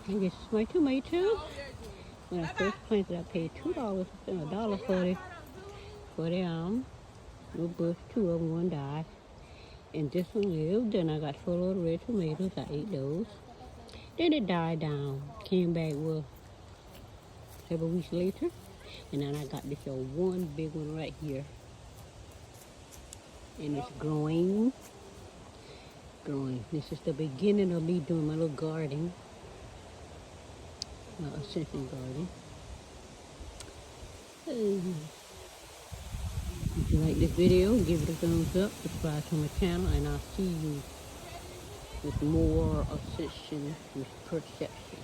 And this is my tomato. When I first planted, I paid $2 and $1.40 for the little bush. Two of them, one died. And this one lived. Then I got 4 little red tomatoes. I ate those. Then it died down. Came back several weeks later. And then I got this one big one right here. And it's growing. This is the beginning of me doing my little garden. My Ascension garden. If you like this video, give it a thumbs up, subscribe to my channel, and I'll see you with more Ascension with Perception.